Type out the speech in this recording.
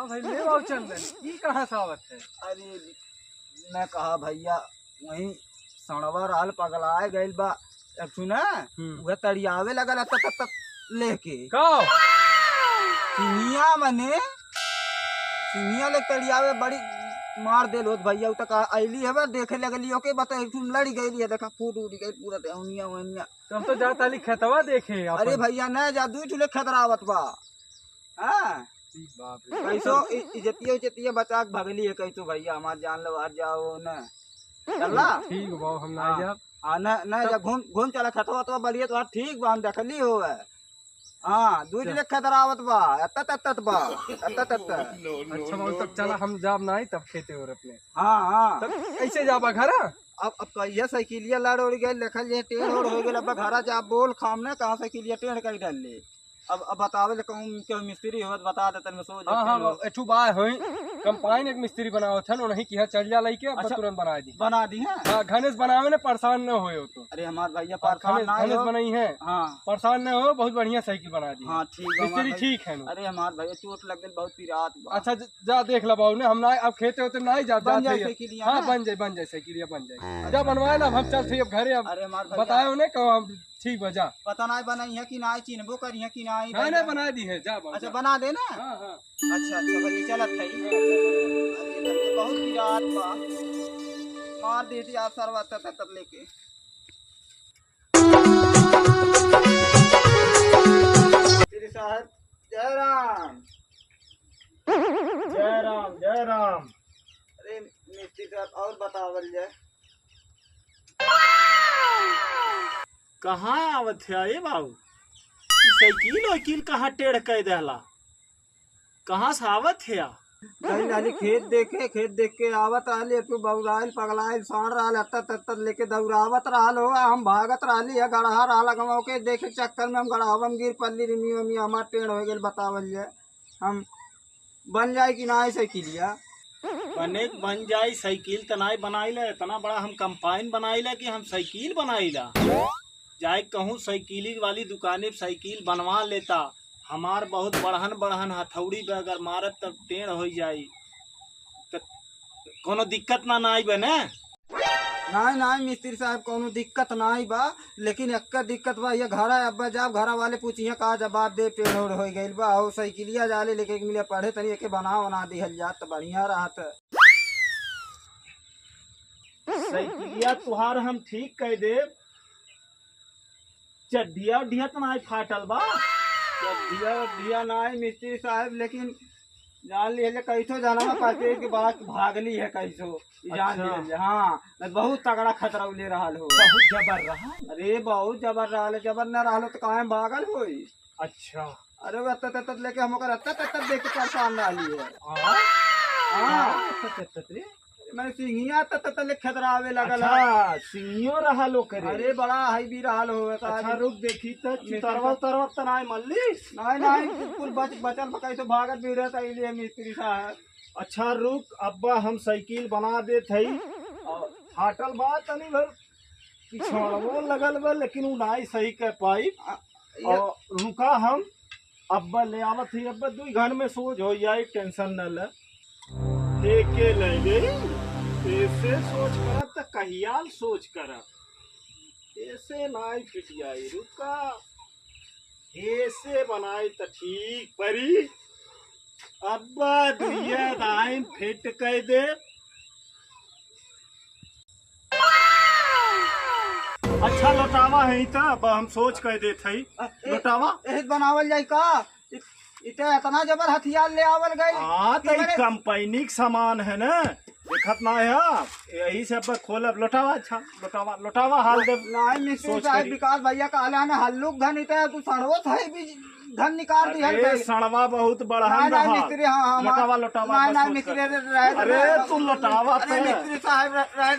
हाँ भाई ले आओ चंदन, ये कहाँ से आवत है? अरे मैं कहा भैया वही सड़वा रहल पगलाए गइल बा। अब सुना वह तड़ियावे लगल तक लेके कहो सिंगिया मने सिंगिया ले तड़ियावे बड़ी मार देल होत भैया तक अली है देखे लगली ओके बता तुम लड़ी गई है देखा फूट उड़ गई पूरा देहनिया वनिया। तुम तो जाता ली खेतवा देखे अरे भैया न जा दू ठुले खतरावत बा। हां बाप रे, कैसो इज्जतिया बचा के भगली है कैसो भैया हमार जान लो हार जाओ न चला ठीक बाबू हम ना जा। हाँ न जा घूम चला खतवा तो बढ़िया तो ठीक बा हम देखली हो है। हाँ दूध ले खतरावत बा अत्त बा अत्त अच्छा बाबू तब चला हम जाब ना तब खेते हो अपने। हाँ तब कैसे जाबा घर? अब कहिया साइकिलिया लड़ उड़ गई देखल जे टेढ़ ओढ़ हो गई। अब घरा जा बोल खाम ने कहाँ साइकिलिया टेढ़ कर डाल ले। अब बतावे कहूँ के मिस्त्री हो बता देते मैं सो हाँ एठू बाय होई कंपाइन एक मिस्त्री बनाओ था नहीं कि चलिया लई के अच्छा, तुरंत बना दी है। हाँ घनेश बनावे ने परेशान न होए हो तो। अरे हमार भैया परेशान ना घनेश हो। बनाई है हाँ परेशान न हो, बहुत बढ़िया साइकिल बना दी। हाँ ठीक मिस्त्री ठीक है। अरे हमार भैया चोट लग गई बहुत पीरात बा। अच्छा जा देख ला बाबू ने हम ना अब खेते होते नहीं जा बन जाए साइकिलिया। हाँ बन जाए साइकिलिया बन जाए। जा बनवाए ना हम चल अब घरे। अब अरे हमार बताए उन्हें कहो हम ठीक बजा पता नहीं बनाई है कि नहीं चिन्हबो करी है कि नहीं। नहीं बना दी है जा अच्छा बना दे ना। हाँ अच्छा भैया चलत है। अरे बहुत पीरात बा मार देती आप सरवा तब लेके। श्री साहब जय राम जय राम जय राम। अरे मिस्त्री साहब और बतावल जाए। कहाँ आवत है ये बाबू? साइकिल वकील कहाँ टेढ़ कह देला? कहाँ से आवत है? कहीं नाली खेत देख के आवत रहली तू बौराइल पगलाइल साण रहल अत्तर लेके दौड़ावत रहल हो। हम भागत रहली है गढ़हा रहल गमाओ के देखे चक्कर में हम गढ़ावम गिर पल्ली रिमी वमी हमार टेढ़ हो गए। बतावल जाए हम बन जाए कि ना साइकिलिया? बन जाए साइकिल तनाई बनाइला इतना बड़ा हम कंपाइन बनाइला कि हम साइकिल बनाइला। जाए कहूँ साइकिल वाली दुकाने पे साइकिल बनवा लेता। हमार बहुत बढ़हन हथौड़ी पे अगर मारत तब टेढ़ हो जाई तो कोनो दिक्कत ना आई बने। नहीं मिस्त्री साहब कोनो दिक्कत नहीं बा, लेकिन एक दिक्कत बा ये घर अब्बा जब घर वाले पूछिए का जवाब दे टेढ़ ओढ़ हो गई बा। और साइकिलिया जाले लेके मिले पढ़े तनी के बना दिहल जात तो बढ़िया रहत। साइकिलिया तुहार हम ठीक कह दे। चड्ढिया उड्ढिया तो नहीं फाटल बा? दिया नहीं मिस्त्री साहब, लेकिन जान लिये कैसो जाना पाते के बाद भागली है कैसो जान अच्छा। लिये। हाँ बहुत तगड़ा खतरा ले रहा हो। बहुत जबर रहा। अरे बहुत जबर रहा जबर न रहा तो कहाँ भागल होई। अच्छा अरे वो तत लेके हम तत देख के परेशान रही है। हाँ मैं सिंगिया तत ले खतरावे लगल। अच्छा सिंगियो रहा लो करे। अरे बड़ा हाई भी रहा हो। अच्छा रुक देखी तो तरवत तो नहीं मल्ली। नहीं बिल्कुल बचल कैसे भागत भी रहता इसलिए मिस्त्री साहब। अच्छा रुक अब्बा हम साइकिल बना देत हई। फाटल बा तनी भर पिछड़वो लगल बा लेकिन उ नहीं सही कर पाई। और रुका हम अब्बा ले आवत ही। अब्बा 2 घंटे में सोच हो जाए टेंशन न ले। देखे ले ऐसे सोच करब तो कहियाल सोच करब। ऐसे नहीं फिट जाई। रुका ऐसे बनाई तो ठीक परी। अब्बा दुनिया दाइन फिट कह दे। अच्छा लौटावा है तो अब हम सोच कह दे थई लौटावा बनावल जाए का इतना इतना जबर हथियार ले आवल गई। हाँ तो कंपनी का सामान है ना देखत ना है। यही से अब खोलब लौटावा। अच्छा लौटावा हाल दे। नहीं मिस्त्री साहब विकास भैया का हाल है हल्लुक धन इतना तू सड़वो था भी धन निकाल दी है। सड़वा बहुत बड़ा नहीं मिस्त्री। हाँ लौटावा नहीं मिस्त्री अरे तू लौटावा मिस्त्री साहब रह